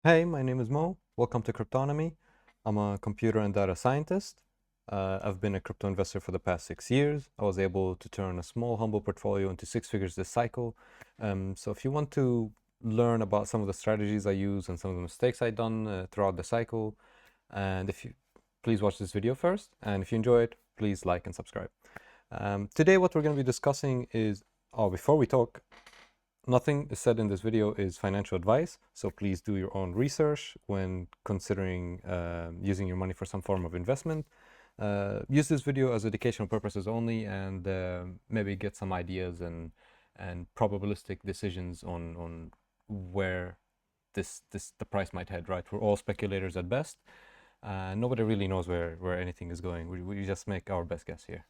Hey, my name is Mo. Welcome to Cryptonomy. I'm a computer and data scientist. I've been a crypto investor for the past 6 years. I was able to turn a small, humble portfolio into six figures this cycle. So if you want to learn about some of the strategies I use and some of the mistakes I've done throughout the cycle, and if you please watch this video first. And if you enjoy it, please like and subscribe. Today, what we're going to be discussing is, before we talk, nothing is said in this video is financial advice, so please do your own research when considering using your money for some form of investment. Use this video as educational purposes only, and maybe get some ideas and probabilistic decisions on where the price might head. Right, we're all speculators at best. Nobody really knows where anything is going. We just make our best guess here.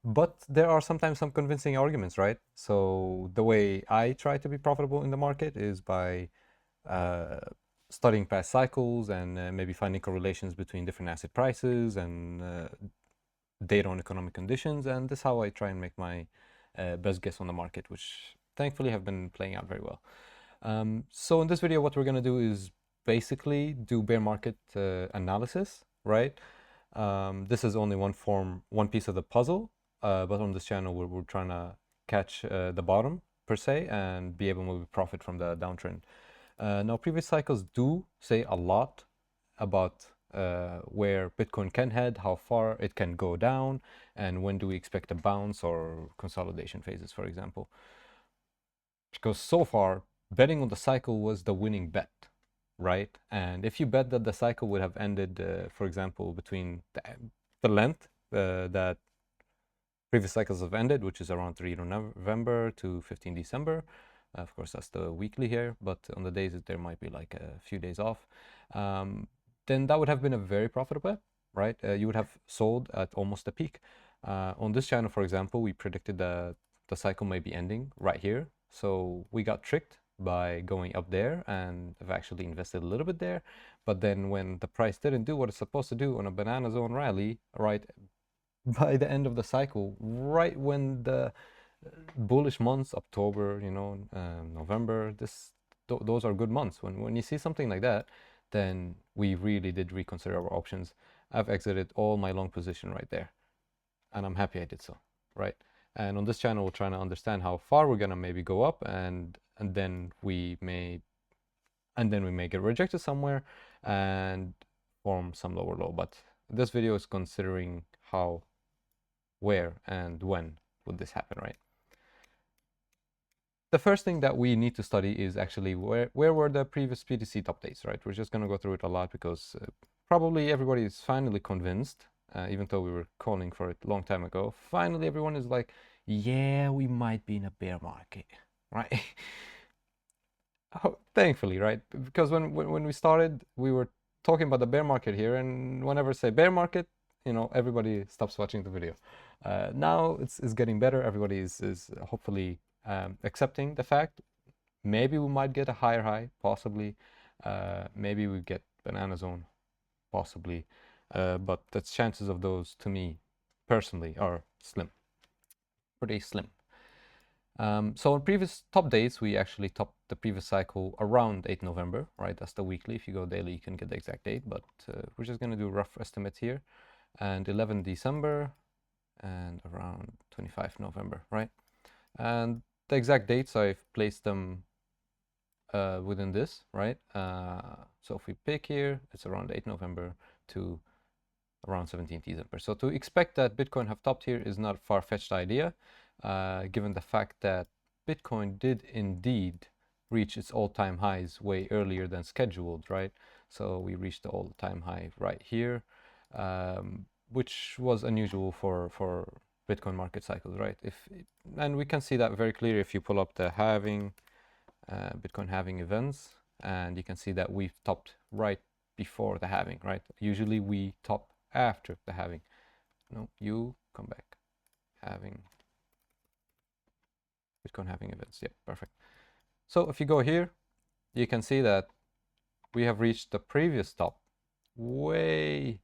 But there are sometimes some convincing arguments, right? So the way I try to be profitable in the market is by uh, studying past cycles and maybe finding correlations between different asset prices and data on economic conditions. And this is how I try and make my best guess on the market, which thankfully have been playing out very well. So in this video, what we're going to do is basically do bear market analysis, right? This is only one piece of the puzzle, but on this channel, we're trying to catch the bottom per se and be able to profit from the downtrend. Now, previous cycles do say a lot about where Bitcoin can head, how far it can go down, and when do we expect a bounce or consolidation phases, for example. Because so far, betting on the cycle was the winning bet, right? And if you bet that the cycle would have ended, for example, between the length that previous cycles have ended, which is around 3 November to 15 December. Of course, that's the weekly here, but on the days there might be like a few days off. Then that would have been a very profitable bet, right? You would have sold at almost the peak. On this channel, for example, we predicted that the cycle may be ending right here. So we got tricked by going up there and have actually invested a little bit there. But then when the price didn't do what it's supposed to do on a banana zone rally, right, by the end of the cycle, right when the bullish months, October, November, those are good months. When you see something like that, then we really did reconsider our options. I've exited all my long position right there, and I'm happy I did so, right? And on this channel, we're trying to understand how far we're gonna maybe go up, and then we may get rejected somewhere and form some lower low. But this video is considering how, where, and when would this happen, right? The first thing that we need to study is actually where were the previous BTC top days, right? We're just going to go through it a lot because probably everybody is finally convinced, even though we were calling for it a long time ago. Finally, everyone is like, yeah, we might be in a bear market, right? Oh, thankfully, right? Because when we started, we were talking about the bear market here, and whenever I say bear market, everybody stops watching the video. Now it's getting better. Everybody is hopefully accepting the fact. Maybe we might get a higher high, possibly. Maybe we get banana zone, possibly. But the chances of those, to me, personally, are slim. Pretty slim. So on previous top days, we actually topped the previous cycle around 8 November, right? That's the weekly. If you go daily, you can get the exact date, but we're just going to do rough estimates here. And 11 December and around 25 November, right? And the exact dates, I've placed them within this, right? So if we pick here, it's around 8 November to around 17th December. So to expect that Bitcoin have topped here is not a far-fetched idea, given the fact that Bitcoin did indeed reach its all-time highs way earlier than scheduled, right? So we reached the all-time high right here, which was unusual for Bitcoin market cycles, right? And we can see that very clearly if you pull up the halving, Bitcoin halving events, and you can see that we've topped right before the halving, right? Usually we top after the halving. No, you come back. Halving. Bitcoin halving events. Yep, perfect. So if you go here, you can see that we have reached the previous top way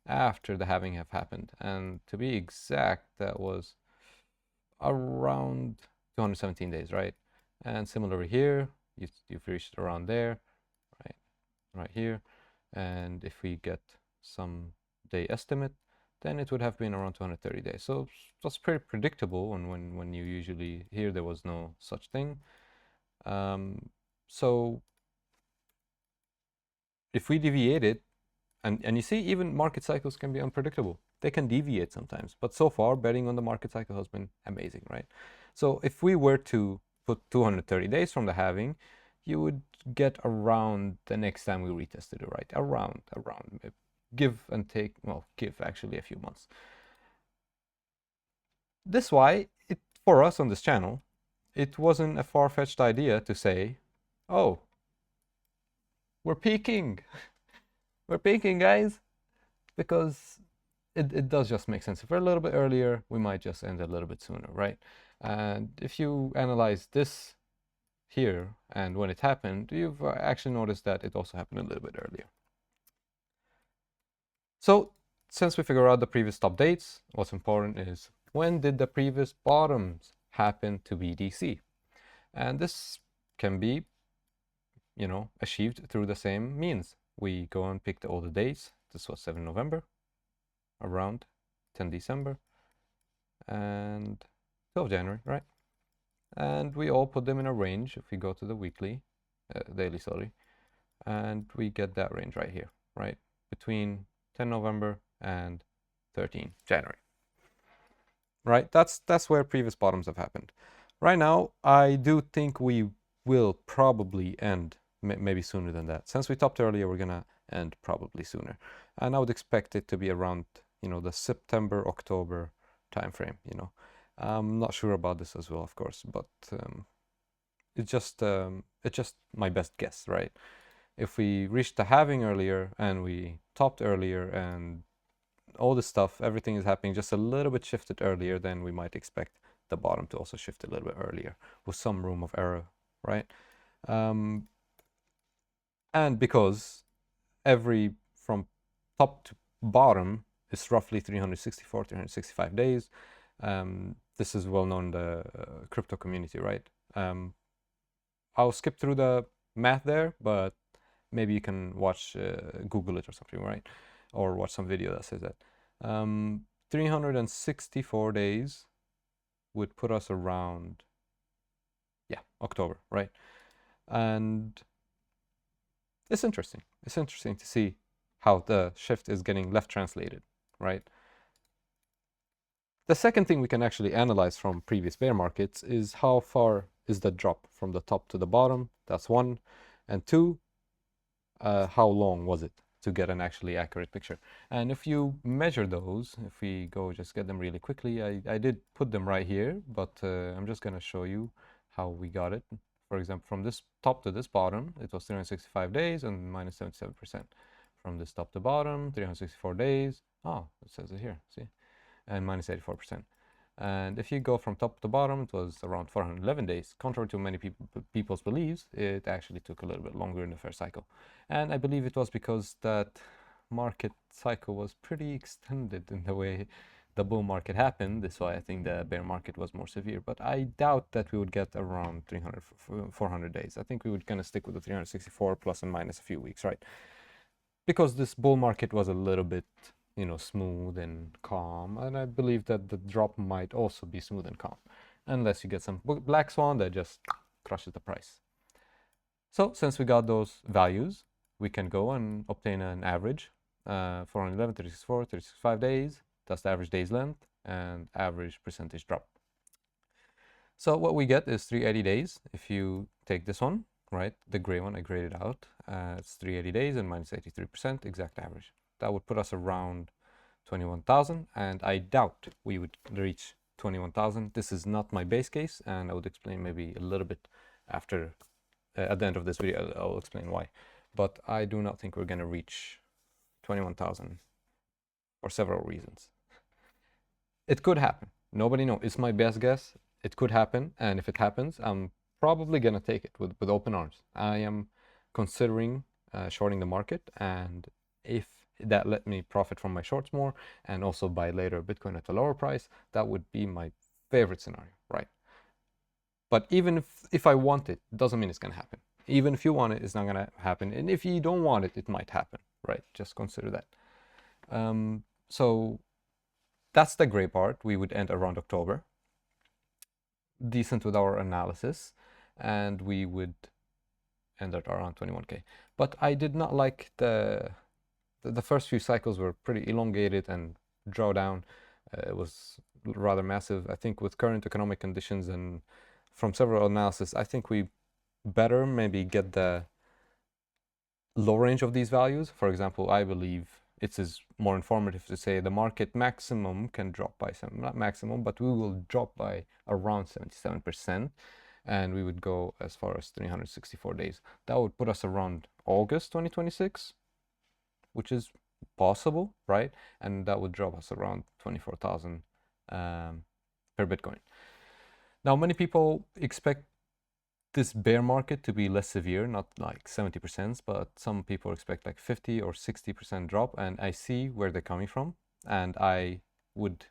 after the halving have happened. And to be exact, that was around 217 days, right? And similarly here, you've reached around there. right here. And if we get some day estimate, then it would have been around 230 days. So that's pretty predictable. And when you usually hear there was no such thing. So if we deviate it, and you see, even market cycles can be unpredictable. They can deviate sometimes. But so far, betting on the market cycle has been amazing, right? So if we were to put 230 days from the halving, you would get around the next time we retested it, right? Around, give and take, well, give actually a few months. This why, for us on this channel, it wasn't a far-fetched idea to say, oh, we're peaking. We're peaking, guys. Because it does just make sense. If we're a little bit earlier, we might just end a little bit sooner, right? And if you analyze this here and when it happened, you've actually noticed that it also happened a little bit earlier. So since we figure out the previous top dates, what's important is when did the previous bottoms happen to BTC? And this can be, you know, achieved through the same means. We go and pick all the dates. This was 7 November, around 10 December, and 12 January, right? And we all put them in a range. If we go to the daily, sorry, and we get that range right here, right? Between 10 November and 13 January, right? That's where previous bottoms have happened. Right now, I do think we will probably end maybe sooner than that. Since we topped earlier, we're gonna end probably sooner. And I would expect it to be around, you know, the September, October timeframe, you know. I'm not sure about this as well, of course, but it's just my best guess, right? If we reached the halving earlier and we topped earlier and all this stuff, everything is happening just a little bit shifted earlier, then we might expect the bottom to also shift a little bit earlier with some room of error, right? And because from top to bottom is roughly 364, 365 days. This is well known in the crypto community, right? I'll skip through the math there, but maybe you can watch, Google it or something, right? Or watch some video that says that. 364 days would put us around, yeah, October, right? And it's interesting. It's interesting to see how the shift is getting left translated, right? The second thing we can actually analyze from previous bear markets is how far is the drop from the top to the bottom. That's one. And two, how long was it to get an actually accurate picture? And if you measure those, if we go just get them really quickly, I did put them right here, but I'm just going to show you how we got it. For example, from this top to this bottom, it was 365 days and minus 77%. From this top to bottom, 364 days. Oh, it says it here, see? And minus 84%. And if you go from top to bottom, it was around 411 days. Contrary to many people's beliefs, it actually took a little bit longer in the first cycle. And I believe it was because that market cycle was pretty extended in the way the bull market happened. That's why I think the bear market was more severe. But I doubt that we would get around 400 days. I think we would kind of stick with the 364 plus and minus a few weeks, right? Because this bull market was a little bit, you know, smooth and calm, and I believe that the drop might also be smooth and calm, unless you get some black swan that just crushes the price. So since we got those values, we can go and obtain an average, 411, 364, 365 days, that's the average days length, and average percentage drop. So what we get is 380 days. If you take this one, right, the gray one, I graded out, it's 380 days and minus 83%, exact average. That would put us around 21,000, and I doubt we would reach 21,000. This is not my base case, and I would explain maybe a little bit after, at the end of this video, I'll explain why. But I do not think we're going to reach 21,000 for several reasons. It could happen. Nobody knows. It's my best guess. It could happen, and if it happens, I'm probably going to take it with open arms. I am considering shorting the market, and if that let me profit from my shorts more and also buy later Bitcoin at a lower price, that would be my favorite scenario, right? But even if I want it, doesn't mean it's going to happen. Even if you want it, it's not gonna happen. And if you don't want it, it might happen, right? Just consider that. So that's the gray part. We would end around October. Decent with our analysis, and we would end at around 21K. But I did not like the first few cycles were pretty elongated, and drawdown it was rather massive. I think with current economic conditions and from several analysis, I think we better maybe get the low range of these values. For example, I believe it is more informative to say the market maximum can drop by some, not maximum, but we will drop by around 77%, and we would go as far as 364 days. That would put us around August 2026, which is possible, right? And that would drop us around 24,000 per Bitcoin. Now, many people expect this bear market to be less severe, not like 70%, but some people expect like 50 or 60% drop, and I see where they're coming from, and I would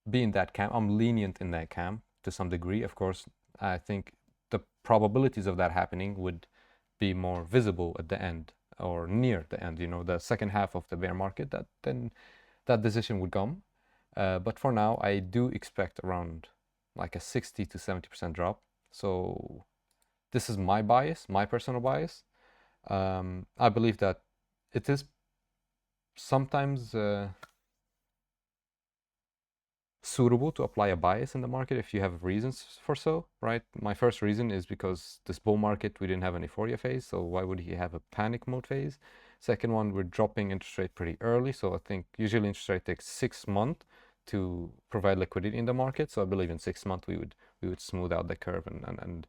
be in that camp. I'm lenient in that camp to some degree. Of course, I think the probabilities of that happening would be more visible at the end or near the end, you know, the second half of the bear market, that then that decision would come. But for now, I do expect around like a 60 to 70% drop. So this is my bias, my personal bias. I believe that it is sometimes suitable to apply a bias in the market if you have reasons for so, right? My first reason is because this bull market, we didn't have an euphoria phase, so why would he have a panic mode phase? Second one, we're dropping interest rate pretty early, so I think usually interest rate takes 6 months to provide liquidity in the market. So I believe in 6 months we would smooth out the curve and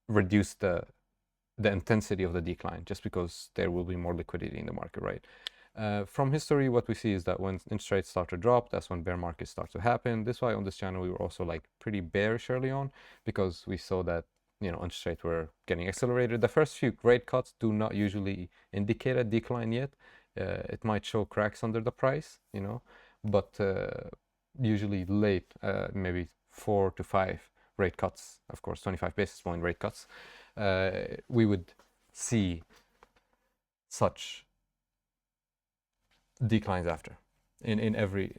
reduce the intensity of the decline, just because there will be more liquidity in the market, right? From history, what we see is that when interest rates start to drop, that's when bear markets start to happen. This is why on this channel we were also like pretty bearish early on, because we saw that, you know, interest rates were getting accelerated. The first few rate cuts do not usually indicate a decline yet. It might show cracks under the price, you know, but usually late, maybe 4 to 5 rate cuts, of course, 25 basis point rate cuts, we would see such declines after in every,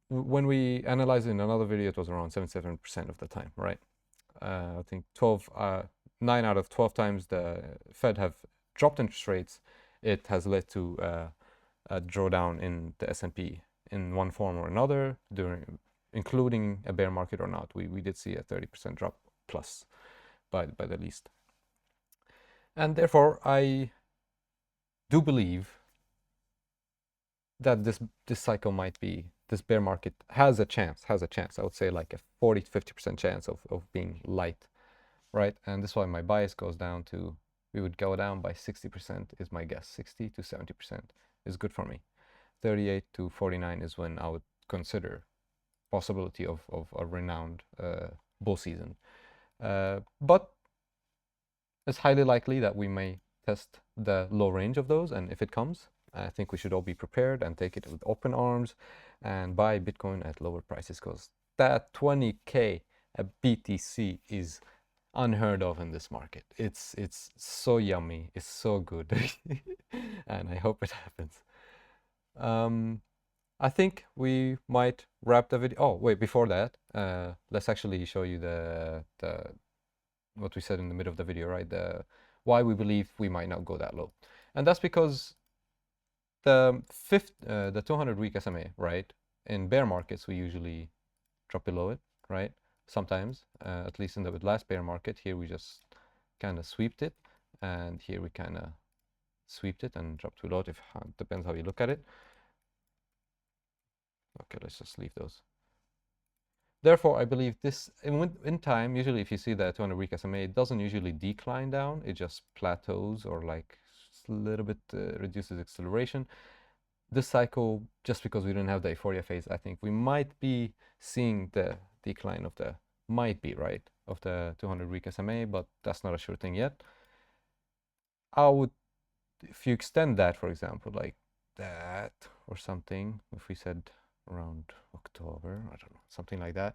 when we analyzed in another video, it was around 77% of the time, right? I think 9 out of 12 times the Fed have dropped interest rates, it has led to a drawdown in the S&P in one form or another, including a bear market or not. We did see a 30% drop plus by the least. And therefore, I do believe that this cycle might be, this bear market has a chance, I would say like a 40 to 50% chance of being light, right? And this is why my bias goes down to, we would go down by 60% is my guess. 60 to 70% is good for me. 38 to 49 is when I would consider possibility of a renowned bull season. But it's highly likely that we may test the low range of those, and if it comes, I think we should all be prepared and take it with open arms and buy Bitcoin at lower prices, because that 20K a BTC is unheard of in this market. It's so yummy, it's so good, and I hope it happens. I think we might wrap the video. Oh wait, before that, let's actually show you the what we said in the middle of the video, right? Why we believe we might not go that low, and that's because the 200-week SMA, right? In bear markets, we usually drop below it, right? Sometimes, at least in the last bear market, here we just kind of sweeped it, and here we kind of sweeped it and dropped below it. Depends how you look at it. Okay, let's just leave those. Therefore, I believe this, in time, usually if you see that 200-week SMA, it doesn't usually decline down, it just plateaus or like a little bit reduces acceleration. This cycle, just because we didn't have the euphoria phase, I think we might be seeing the decline of the, might be, right, of the 200-week SMA, but that's not a sure thing yet. I would, if you extend that, for example, like that or something, if we said around October, I don't know, something like that,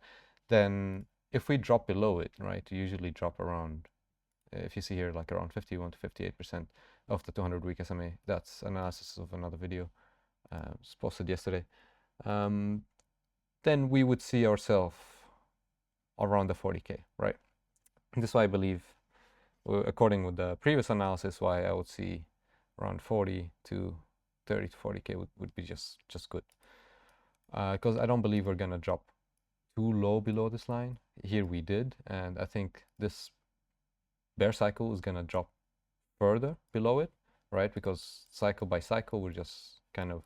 then if we drop below it, right, you usually drop around if you see here like around 51 to 58% of the 200-week SMA, that's analysis of another video. It's posted yesterday. Then we would see ourselves around the 40K, right? And this is why I believe, according with the previous analysis, why I would see around 40 to 30 to 40K would be just good. Because I don't believe we're gonna drop too low below this line. Here we did, and I think this bear cycle is gonna drop further below it, right? Because cycle by cycle, we're just kind of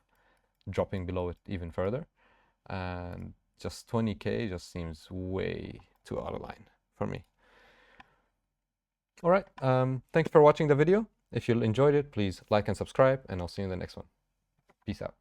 dropping below it even further. And just 20K just seems way too out of line for me. All right, thanks for watching the video. If you enjoyed it, please like and subscribe, and I'll see you in the next one. Peace out.